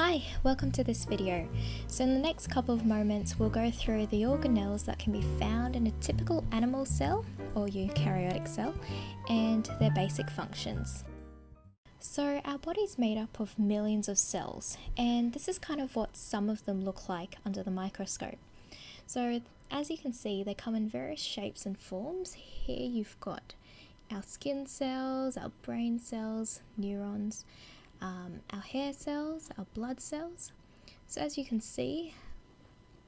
Hi, welcome to this video. So in the next couple of moments we'll go through the organelles that can be found in a typical animal cell or eukaryotic cell and their basic functions. So our body's made up of millions of cells, and this is kind of what some of them look like under the microscope. So as you can see, they come in various shapes and forms. Here you've got our skin cells, our brain cells, neurons, our hair cells, our blood cells. So as you can see,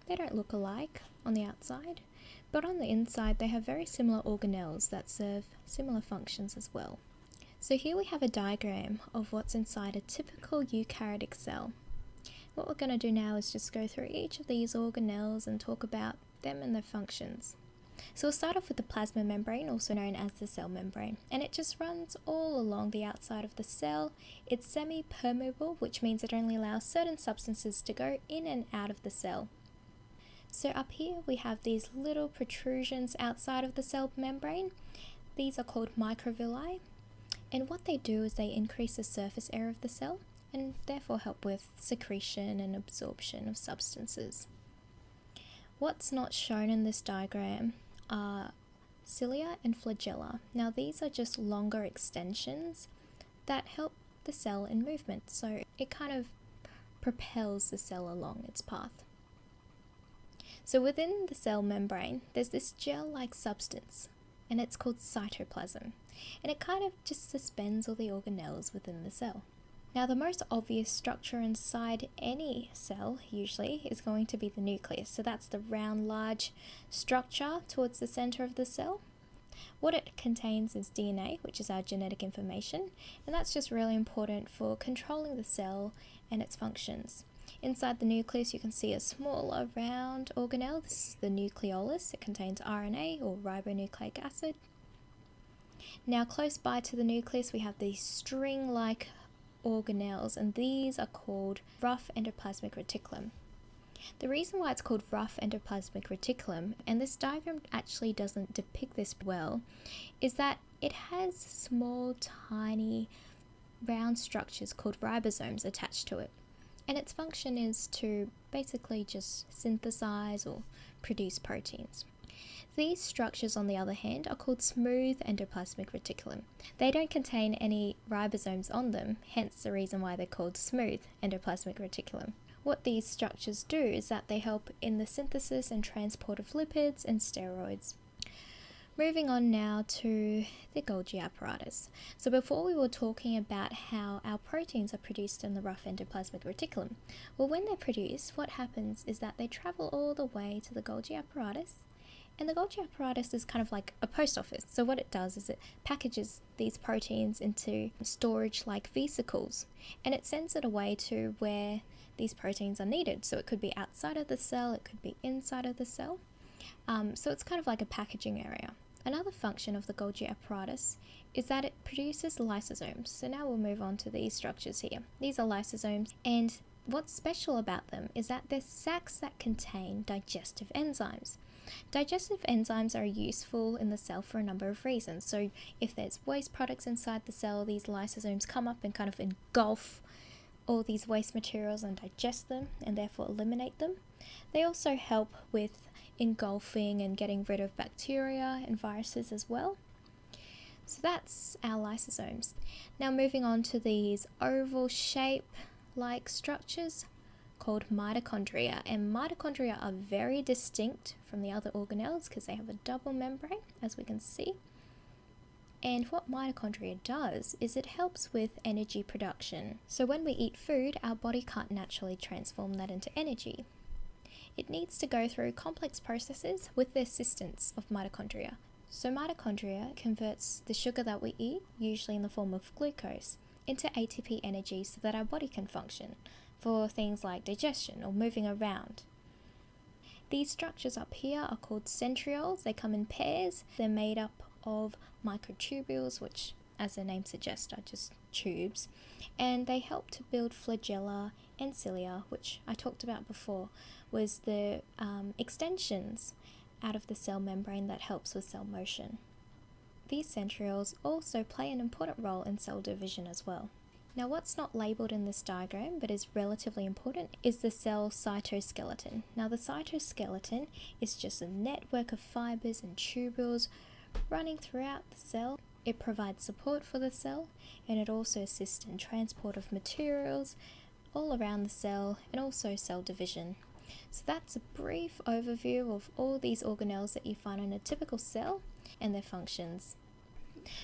they don't look alike on the outside, but on the inside they have very similar organelles that serve similar functions as well. So here we have a diagram of what's inside a typical eukaryotic cell. What we're going to do now is just go through each of these organelles and talk about them and their functions. So we'll start off with the plasma membrane, also known as the cell membrane, and it just runs all along the outside of the cell. It's semi-permeable, which means it only allows certain substances to go in and out of the cell. So up here we have these little protrusions outside of the cell membrane. These are called microvilli, and what they do is they increase the surface area of the cell and therefore help with secretion and absorption of substances. What's not shown in this diagram are cilia and flagella. Now these are just longer extensions that help the cell in movement, so it kind of propels the cell along its path. So within the cell membrane there's this gel-like substance, and it's called cytoplasm, and it kind of just suspends all the organelles within the cell. Now the most obvious structure inside any cell usually is going to be the nucleus. So that's the round large structure towards the center of the cell. What it contains is DNA, which is our genetic information, and that's just really important for controlling the cell and its functions. Inside the nucleus you can see a smaller round organelle. This is the nucleolus. It contains RNA or ribonucleic acid. Now close by to the nucleus we have these string-like organelles, and these are called rough endoplasmic reticulum. The reason why it's called rough endoplasmic reticulum, and this diagram actually doesn't depict this well, is that it has small tiny round structures called ribosomes attached to it, and its function is to basically just synthesize or produce proteins. These structures, on the other hand, are called smooth endoplasmic reticulum. They don't contain any ribosomes on them, hence the reason why they're called smooth endoplasmic reticulum. What these structures do is that they help in the synthesis and transport of lipids and steroids. Moving on now to the Golgi apparatus. So before we were talking about how our proteins are produced in the rough endoplasmic reticulum. Well, when they're produced, what happens is that they travel all the way to the Golgi apparatus. And the Golgi apparatus is kind of like a post office. So what it does is it packages these proteins into storage-like vesicles, and it sends it away to where these proteins are needed. So it could be outside of the cell, it could be inside of the cell. So it's kind of like a packaging area. Another function of the Golgi apparatus is that it produces lysosomes. So now we'll move on to these structures here. These are lysosomes, and what's special about them is that they're sacs that contain digestive enzymes. Digestive enzymes are useful in the cell for a number of reasons. So if there's waste products inside the cell, these lysosomes come up and kind of engulf all these waste materials and digest them and therefore eliminate them. They also help with engulfing and getting rid of bacteria and viruses as well. So that's our lysosomes. Now moving on to these oval shape like structures called mitochondria, and mitochondria are very distinct from the other organelles because they have a double membrane, as we can see. And what mitochondria does is it helps with energy production. So when we eat food, our body can't naturally transform that into energy. It needs to go through complex processes with the assistance of mitochondria. So mitochondria converts the sugar that we eat, usually in the form of glucose, into ATP energy so that our body can function for things like digestion or moving around. These structures up here are called centrioles. They come in pairs. They're made up of microtubules, which, as the name suggests, are just tubes, and they help to build flagella and cilia, which I talked about before, was the extensions out of the cell membrane that helps with cell motion. These centrioles also play an important role in cell division as well. Now what's not labelled in this diagram but is relatively important is the cell cytoskeleton. Now the cytoskeleton is just a network of fibres and tubules running throughout the cell. It provides support for the cell, and it also assists in transport of materials all around the cell and also cell division. So that's a brief overview of all these organelles that you find in a typical cell and their functions.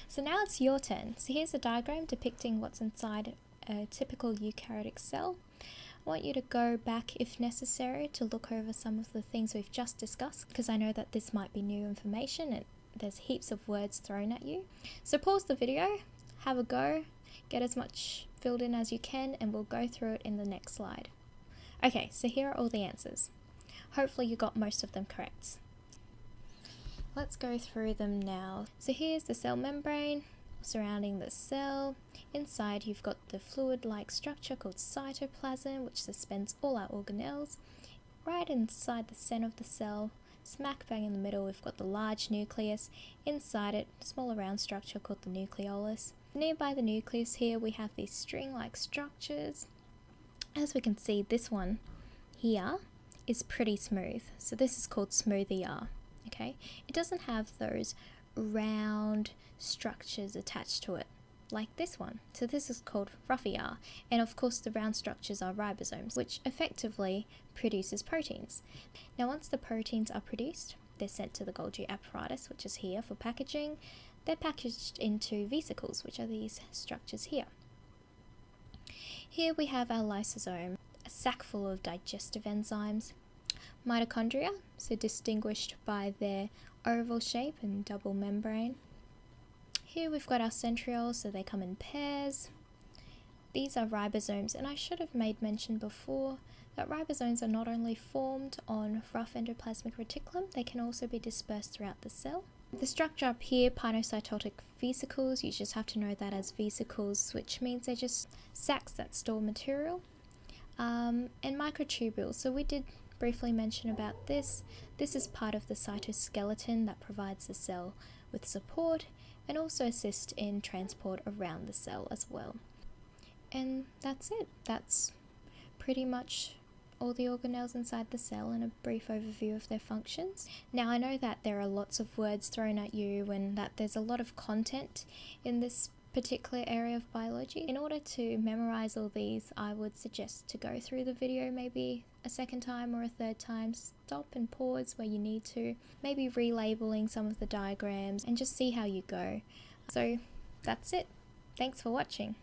So now it's your turn. So here's a diagram depicting what's inside a typical eukaryotic cell. I want you to go back if necessary to look over some of the things we've just discussed, because I know that this might be new information and there's heaps of words thrown at you. So pause the video, have a go, get as much filled in as you can, and we'll go through it in the next slide. Okay, so here are all the answers. Hopefully you got most of them correct. Let's go through them now. So here's the cell membrane surrounding the cell. Inside you've got the fluid-like structure called cytoplasm, which suspends all our organelles. Right inside the center of the cell, smack bang in the middle, we've got the large nucleus. Inside it, a smaller round structure called the nucleolus. Nearby the nucleus here, we have these string-like structures. As we can see, this one here is pretty smooth. So this is called smooth ER. Okay, it doesn't have those round structures attached to it like this one. So this is called rough ER. And of course the round structures are ribosomes, which effectively produces proteins. Now once the proteins are produced, they're sent to the Golgi apparatus, which is here for packaging. They're packaged into vesicles, which are these structures here. Here we have our lysosome, a sac full of digestive enzymes. Mitochondria, so distinguished by their oval shape and double membrane. Here we've got our centrioles, so they come in pairs. These are ribosomes, and I should have made mention before that ribosomes are not only formed on rough endoplasmic reticulum, they can also be dispersed throughout the cell. The structure up here, pinocytotic vesicles, you just have to know that as vesicles, which means they're just sacs that store material. And microtubules, so we did briefly mention about this. This is part of the cytoskeleton that provides the cell with support and also assists in transport around the cell as well. And that's it. That's pretty much all the organelles inside the cell and a brief overview of their functions. Now I know that there are lots of words thrown at you and that there's a lot of content in this particular area of biology. In order to memorize all these, I would suggest to go through the video maybe a second time or a third time, stop and pause where you need to, maybe relabeling some of the diagrams and just see how you go. So that's it. Thanks for watching.